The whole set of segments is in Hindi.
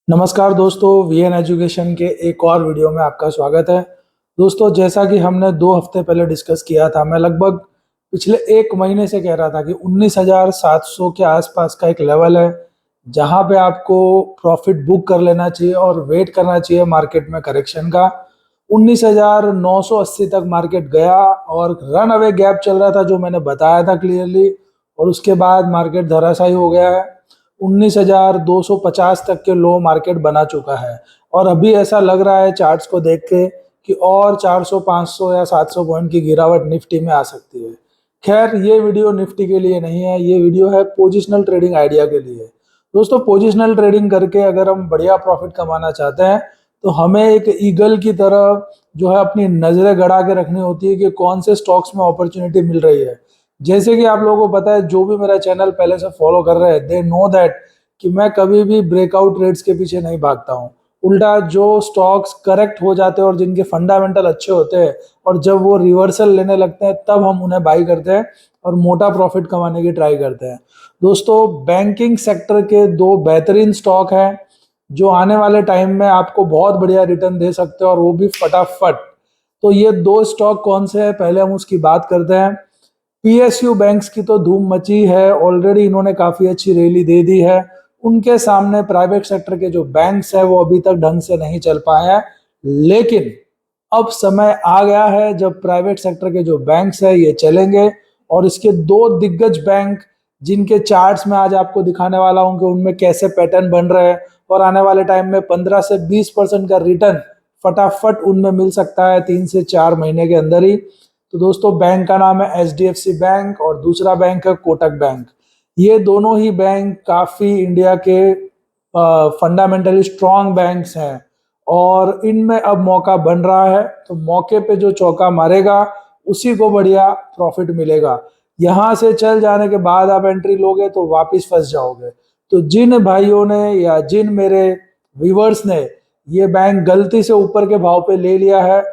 नमस्कार दोस्तों, वीएन एजुकेशन के एक और वीडियो में आपका स्वागत है। दोस्तों, जैसा कि हमने 2 हफ्ते पहले डिस्कस किया था, मैं लगभग पिछले 1 महीने से कह रहा था कि 19,700 के आसपास का एक लेवल है जहां पे आपको प्रॉफिट बुक कर लेना चाहिए और वेट करना चाहिए मार्केट में करेक्शन का। 19,980 तक मार्केट गया और रन अवे गैप चल रहा था जो मैंने बताया था क्लियरली, और उसके बाद मार्केट धराशायी हो गया है। 19,250 तक के लो मार्केट बना चुका है और अभी ऐसा लग रहा है चार्ट्स को देख के कि और 400 500 या 700 पॉइंट की गिरावट निफ्टी में आ सकती है। खैर, ये वीडियो निफ्टी के लिए नहीं है, ये वीडियो है पोजिशनल ट्रेडिंग आइडिया के लिए। दोस्तों, पोजिशनल ट्रेडिंग करके अगर हम बढ़िया प्रॉफिट कमाना चाहते हैं तो हमें एक ईगल की तरह जो है अपनी नजरें गड़ा के रखनी होती है कि कौन से स्टॉक्स में अपॉर्चुनिटी मिल रही है। जैसे कि आप लोगों को पता है, जो भी मेरा चैनल पहले से फॉलो कर रहे हैं, दे नो दैट कि मैं कभी भी ब्रेकआउट रेट्स के पीछे नहीं भागता हूँ। उल्टा जो स्टॉक्स करेक्ट हो जाते हैं और जिनके फंडामेंटल अच्छे होते हैं और जब वो रिवर्सल लेने लगते हैं तब हम उन्हें बाई करते हैं और मोटा प्रॉफिट कमाने की ट्राई करते हैं। दोस्तों, बैंकिंग सेक्टर के 2 बेहतरीन स्टॉक हैं जो आने वाले टाइम में आपको बहुत बढ़िया रिटर्न दे सकते हैं और वो भी फटाफट। तो ये 2 स्टॉक कौन से हैं, पहले हम उसकी बात करते हैं। पीएसयू बैंक्स की तो धूम मची है, ऑलरेडी इन्होंने काफी अच्छी रैली दे दी है। उनके सामने प्राइवेट सेक्टर के जो बैंक्स है वो अभी तक ढंग से नहीं चल पाए हैं, लेकिन अब समय आ गया है जब प्राइवेट सेक्टर के जो बैंक्स है ये चलेंगे। और इसके 2 दिग्गज बैंक जिनके चार्ट्स में आज आपको दिखाने वाला हूं कि उनमें कैसे पैटर्न बन रहे हैं और आने वाले टाइम में 15 से 20% का रिटर्न फटाफट उनमें मिल सकता है 3 से 4 महीने के अंदर ही। तो दोस्तों, बैंक का नाम है एचडीएफसी बैंक और दूसरा बैंक है कोटक बैंक। ये दोनों ही बैंक काफी इंडिया के फंडामेंटली स्ट्रॉन्ग बैंक्स हैं और इनमें अब मौका बन रहा है। तो मौके पे जो चौका मारेगा उसी को बढ़िया प्रॉफिट मिलेगा। यहां से चल जाने के बाद आप एंट्री लोगे तो वापिस फंस जाओगे। तो जिन भाइयों ने या जिन मेरे व्यूवर्स ने ये बैंक गलती से ऊपर के भाव पे ले लिया है,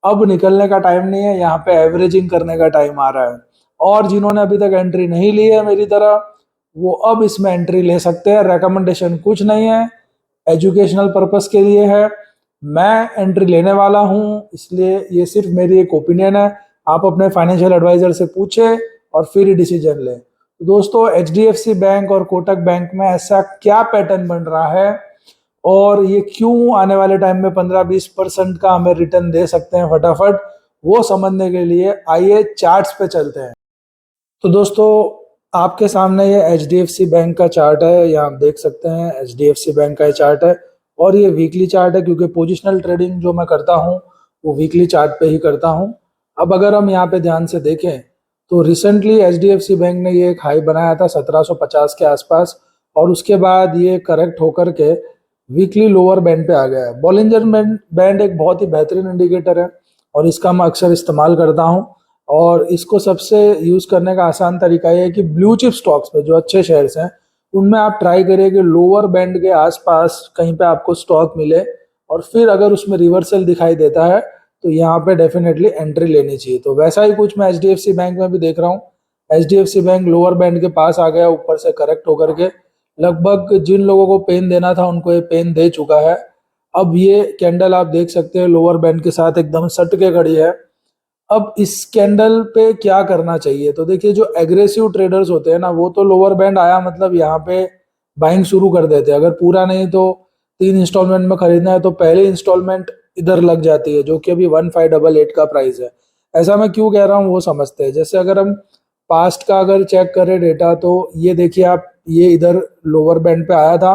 अब निकलने का टाइम नहीं है, यहाँ पे एवरेजिंग करने का टाइम आ रहा है। और जिन्होंने अभी तक एंट्री नहीं ली है मेरी तरह, वो अब इसमें एंट्री ले सकते हैं। रेकमेंडेशन कुछ नहीं है, एजुकेशनल पर्पस के लिए है। मैं एंट्री लेने वाला हूँ, इसलिए ये सिर्फ मेरी एक ओपिनियन है। आप अपने फाइनेंशियल एडवाइजर से पूछे और फिर ही डिसीजन लें। तो दोस्तों, एचडीएफसी बैंक और कोटक बैंक में ऐसा क्या पैटर्न बन रहा है और ये क्यों आने वाले टाइम में 15-20% का हमें रिटर्न दे सकते हैं फटाफट, वो समझने के लिए आइए चार्ट्स पे चलते हैं। तो दोस्तों, आपके सामने ये एचडीएफसी बैंक का चार्ट है, यहाँ आप देख सकते हैं एचडीएफसी बैंक का ये चार्ट है। और ये वीकली चार्ट है क्योंकि पोजिशनल ट्रेडिंग जो मैं करता हूँ वो वीकली चार्ट पे ही करता हूँ। अब अगर हम यहाँ पे ध्यान से देखें तो रिसेंटली एचडीएफसी बैंक ने ये एक हाई बनाया था 1750 के आसपास और उसके बाद ये करेक्ट होकर के वीकली लोअर बैंड पे आ गया है। बॉलिंजर बैंड एक बहुत ही बेहतरीन इंडिकेटर है और इसका मैं अक्सर इस्तेमाल करता हूँ। और इसको सबसे यूज करने का आसान तरीका ये है कि ब्लू चिप स्टॉक्स पे जो अच्छे शेयर्स हैं उनमें आप ट्राई करिए कि लोअर बैंड के आसपास कहीं पे आपको स्टॉक मिले और फिर अगर उसमें रिवर्सल दिखाई देता है तो यहाँ पे डेफिनेटली एंट्री लेनी चाहिए। तो वैसा ही कुछ मैं एचडीएफसी बैंक में भी देख रहा हूँ। एचडीएफसी बैंक लोअर बैंड के पास आ गया ऊपर से करेक्ट होकर के। लगभग जिन लोगों को पेन देना था उनको ये पेन दे चुका है। अब ये कैंडल आप देख सकते हैं लोअर बैंड के साथ एकदम सट के खड़ी है। अब इस कैंडल पे क्या करना चाहिए, तो देखिए जो एग्रेसिव ट्रेडर्स होते हैं ना, वो तो लोअर बैंड आया मतलब यहाँ पे बाइंग शुरू कर देते हैं। अगर पूरा नहीं तो 3 इंस्टॉलमेंट में खरीदना है तो पहले इंस्टॉलमेंट इधर लग जाती है जो कि अभी 1588 का प्राइस है। ऐसा मैं क्यों कह रहा हूँ वो समझते हैं। जैसे अगर हम पास्ट का अगर चेक करें डेटा तो ये देखिए आप, ये इधर लोअर बैंड पे आया था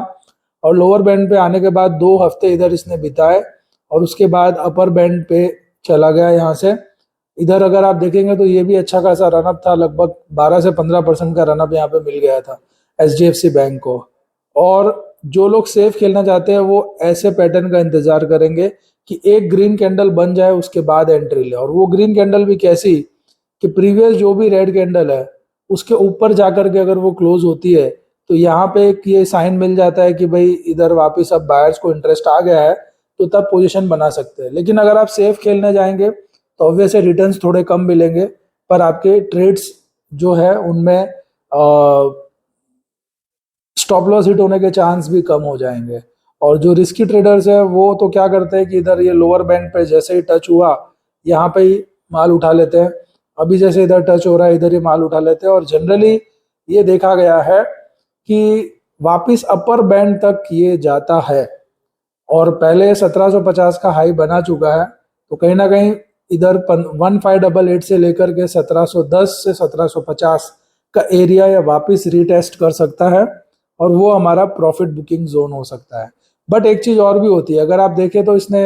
और लोअर बैंड पे आने के बाद 2 हफ्ते इधर इसने बिताए और उसके बाद अपर बैंड पे चला गया यहाँ से। इधर अगर आप देखेंगे तो ये भी अच्छा खासा रनअप था, लगभग 12 से 15% का रनअप यहाँ पे मिल गया था एचडीएफसी बैंक को। और जो लोग सेफ खेलना चाहते हैं वो ऐसे पैटर्न का इंतजार करेंगे कि एक ग्रीन कैंडल बन जाए उसके बाद एंट्री ले। और वो ग्रीन कैंडल भी कैसी कि प्रीवियस जो भी रेड कैंडल है उसके ऊपर जाकर के अगर वो क्लोज होती है तो यहाँ पे एक ये साइन मिल जाता है कि भाई इधर वापस अब बायर्स को इंटरेस्ट आ गया है, तो तब पोजीशन बना सकते हैं। लेकिन अगर आप सेफ खेलने जाएंगे तो ऑब्वियसली रिटर्न्स थोड़े कम मिलेंगे पर आपके ट्रेड्स जो है उनमें स्टॉप लॉस हिट होने के चांस भी कम हो जाएंगे। और जो रिस्की ट्रेडर्स है वो तो क्या करते हैं कि इधर ये लोअर बैंड पे जैसे ही टच हुआ यहाँ पे ही माल उठा लेते हैं। अभी जैसे इधर टच हो रहा है इधर ही माल उठा लेते हैं। और जनरली ये देखा गया है कि वापस अपर बैंड तक ये जाता है और पहले 1750 का हाई बना चुका है। तो कहीं ना कहीं इधर 1588 से लेकर के 1710 से 1750 का एरिया या वापस रीटेस्ट कर सकता है और वो हमारा प्रॉफिट बुकिंग जोन हो सकता है। बट एक चीज और भी होती है, अगर आप देखें तो इसने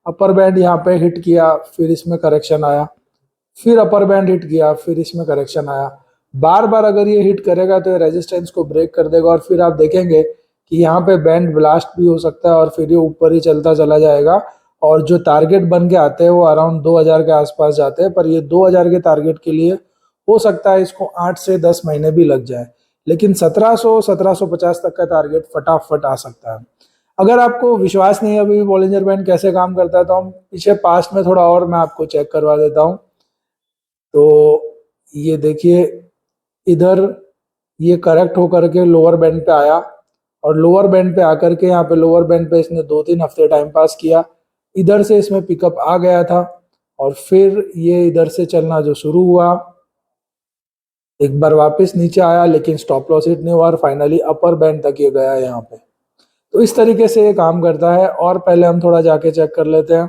अपर बैंड यहाँ पे हिट किया, फिर इसमें करेक्शन आया, फिर अपर बैंड हिट किया, फिर इसमें करेक्शन आया। बार बार अगर ये हिट करेगा तो ये रेजिस्टेंस को ब्रेक कर देगा और फिर आप देखेंगे कि यहाँ पे बैंड ब्लास्ट भी हो सकता है और फिर ये ऊपर ही चलता चला जाएगा। और जो टारगेट बन के आते हैं वो अराउंड 2000 के आसपास जाते हैं, पर ये 2000 के टारगेट के लिए हो सकता है इसको 8 से 10 महीने भी लग जाए, लेकिन 1750 तक का टारगेट फटाफट आ सकता है। अगर आपको विश्वास नहीं है अभी बॉलिंजर बैंड कैसे काम करता है तो हम पीछे पास्ट में थोड़ा और मैं आपको चेक करवा देता हूँ। तो ये देखिए इधर ये करेक्ट होकर के लोअर बैंड पे आया और लोअर बैंड पे आकर के यहाँ पे लोअर बैंड पे इसने 2-3 हफ्ते टाइम पास किया। इधर से इसमें पिकअप आ गया था और फिर ये इधर से चलना जो शुरू हुआ, एक बार वापस नीचे आया लेकिन स्टॉप लॉस हिट नहीं हुआ और फाइनली अपर बैंड तक ये गया यहाँ पे। तो इस तरीके से ये काम करता है। और पहले हम थोड़ा जाके चेक कर लेते हैं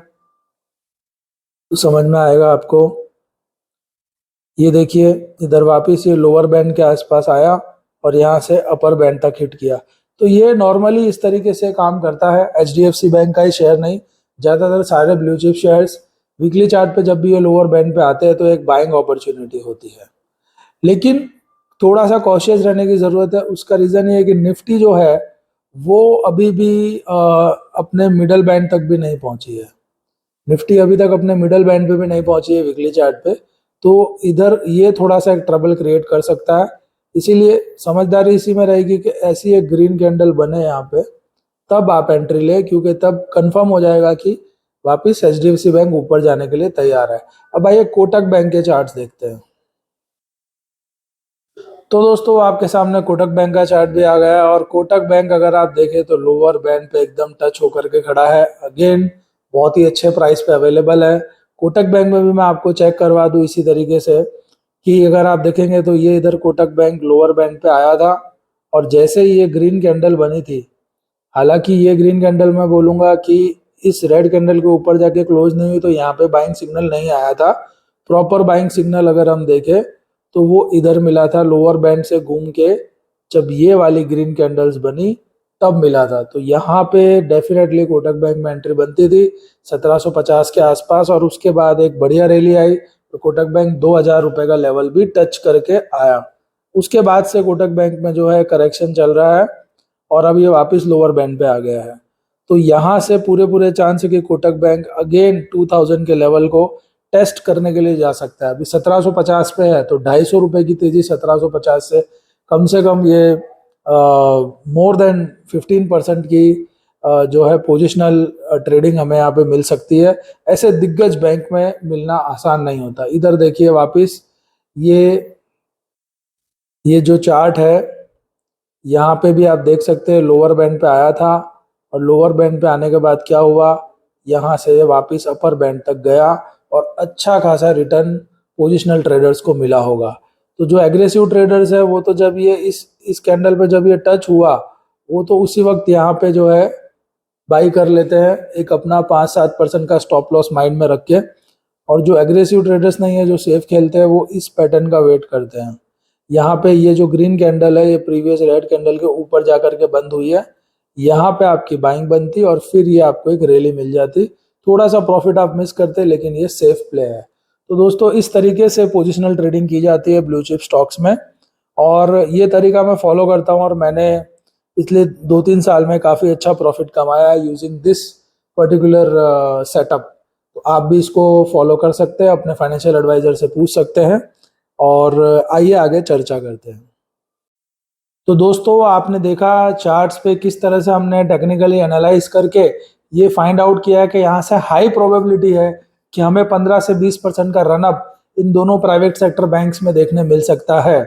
तो समझ में आएगा आपको। ये देखिए इधर वापस ये लोअर बैंड के आसपास आया और यहाँ से अपर बैंड तक हिट किया। तो ये नॉर्मली इस तरीके से काम करता है। HDFC बैंक का ही शेयर नहीं, ज़्यादातर सारे blue chip shares weekly chart पे जब भी ये लोअर बैंड पे आते हैं तो एक बाइंग अपॉर्चुनिटी होती है। लेकिन थोड़ा सा कॉशियस रहने की ज़रूरत है। उसका रीज़न ये है कि निफ्टी जो है वो अभी भी अपने मिडल बैंड तक भी नहीं पहुंची है। निफ्टी अभी तक अपने मिडल बैंड पे भी नहीं पहुंची है वीकली चार्ट पे। तो इधर ये थोड़ा सा एक ट्रबल क्रिएट कर सकता है। इसीलिए समझदारी इसी में रहेगी कि ऐसी एक ग्रीन कैंडल बने यहाँ पे तब आप एंट्री ले, क्योंकि तब कंफर्म हो जाएगा कि वापस HDFC बैंक ऊपर जाने के लिए तैयार है। अब आइए कोटक बैंक के चार्ट्स देखते हैं। तो दोस्तों आपके सामने कोटक बैंक का चार्ट भी आ गया है और कोटक बैंक अगर आप देखें तो लोअर बैंड पे एकदम टच होकर के खड़ा है। अगेन बहुत ही अच्छे प्राइस पे अवेलेबल है। कोटक बैंक में भी मैं आपको चेक करवा दूं इसी तरीके से कि अगर आप देखेंगे तो ये इधर कोटक बैंक लोअर बैंड पे आया था और जैसे ही ये ग्रीन कैंडल बनी थी, हालांकि ये ग्रीन कैंडल मैं बोलूंगा कि इस रेड कैंडल के ऊपर जाके क्लोज नहीं हुई तो यहाँ पे बाइंग सिग्नल नहीं आया था। प्रॉपर बाइंग सिग्नल अगर हम देखें तो वो इधर मिला था लोअर बैंड से घूम के, जब ये वाली ग्रीन कैंडल्स बनी तब मिला था। तो यहाँ पे डेफिनेटली कोटक बैंक में एंट्री बनती थी 1750 के आसपास और उसके बाद एक बढ़िया रैली आई तो कोटक बैंक 2000 रुपए का लेवल भी टच करके आया। उसके बाद से कोटक बैंक में जो है करेक्शन चल रहा है और अब ये वापस लोअर बैंड पे आ गया है। तो यहाँ से पूरे चांस है कि कोटक बैंक अगेन 2000 के लेवल को टेस्ट करने के लिए जा सकता है। अभी 1750 पे है तो 250 रुपए की तेजी 1750 से कम ये मोर देन 15% की जो है पोजिशनल ट्रेडिंग हमें यहाँ पे मिल सकती है। ऐसे दिग्गज बैंक में मिलना आसान नहीं होता। इधर देखिए वापस ये जो चार्ट है यहाँ पे भी आप देख सकते हैं लोअर बैंड पे आया था और लोअर बैंड पे आने के बाद क्या हुआ, यहाँ से वापस अपर बैंड तक गया और अच्छा खासा रिटर्न पोजिशनल ट्रेडर्स को मिला होगा। तो जो एग्रेसिव ट्रेडर्स है वो तो जब ये इस कैंडल पे जब ये टच हुआ वो तो उसी वक्त यहाँ पे जो है बाई कर लेते हैं एक अपना 5-7% का स्टॉप लॉस माइंड में रख के। और जो एग्रेसिव ट्रेडर्स नहीं है, जो सेफ खेलते हैं, वो इस पैटर्न का वेट करते हैं। यहाँ पे ये जो ग्रीन कैंडल है ये प्रीवियस रेड कैंडल के ऊपर जाकर के बंद हुई है, यहाँ पे आपकी बाइंग बनती और फिर ये आपको एक रैली मिल जाती। थोड़ा सा प्रॉफिट आप मिस करते लेकिन ये सेफ प्ले है। तो दोस्तों इस तरीके से पोजिशनल ट्रेडिंग की जाती है ब्लू चिप स्टॉक्स में और ये तरीका मैं फॉलो करता हूँ और मैंने पिछले 2-3 साल में काफ़ी अच्छा प्रॉफिट कमाया है यूजिंग दिस पर्टिकुलर सेटअप। तो आप भी इसको फॉलो कर सकते हैं, अपने फाइनेंशियल एडवाइजर से पूछ सकते हैं और आइए आगे चर्चा करते हैं। तो दोस्तों आपने देखा चार्ट्स पे किस तरह से हमने टेक्निकली एनालाइज करके ये फाइंड आउट किया है कि यहाँ से हाई प्रोबेबिलिटी है कि हमें 15 से 20% का रनअप इन दोनों प्राइवेट सेक्टर बैंक्स में देखने मिल सकता है।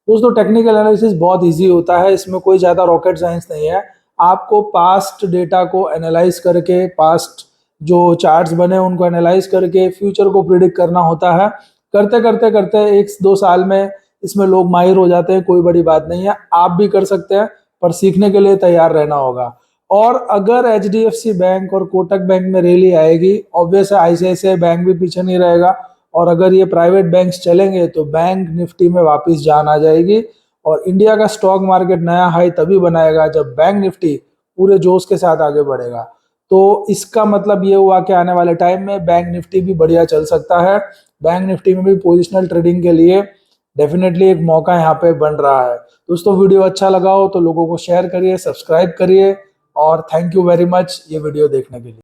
दोस्तों टेक्निकल एनालिसिस बहुत इजी होता है, इसमें कोई ज़्यादा रॉकेट साइंस नहीं है। आपको पास्ट डेटा को एनालाइज करके, पास्ट जो चार्ट्स बने उनको एनालाइज करके फ्यूचर को प्रिडिक्ट करना होता है। करते करते करते 1-2 साल में इसमें लोग माहिर हो जाते हैं, कोई बड़ी बात नहीं है। आप भी कर सकते हैं, पर सीखने के लिए तैयार रहना होगा। और अगर HDFC बैंक और कोटक बैंक में रैली आएगी, ऑब्वियस है ICICI बैंक भी पीछे नहीं रहेगा। और अगर ये प्राइवेट बैंक्स चलेंगे तो बैंक निफ्टी में वापस जान आ जाएगी। और इंडिया का स्टॉक मार्केट नया हाई तभी बनाएगा जब बैंक निफ्टी पूरे जोश के साथ आगे बढ़ेगा। तो इसका मतलब ये हुआ कि आने वाले टाइम में बैंक निफ्टी भी बढ़िया चल सकता है। बैंक निफ्टी में भी पोजिशनल ट्रेडिंग के लिए डेफिनेटली एक मौका यहाँ पे बन रहा है। दोस्तों, वीडियो अच्छा लगा हो तो लोगों को शेयर करिए, सब्सक्राइब करिए, और थैंक यू वेरी मच ये वीडियो देखने के लिए।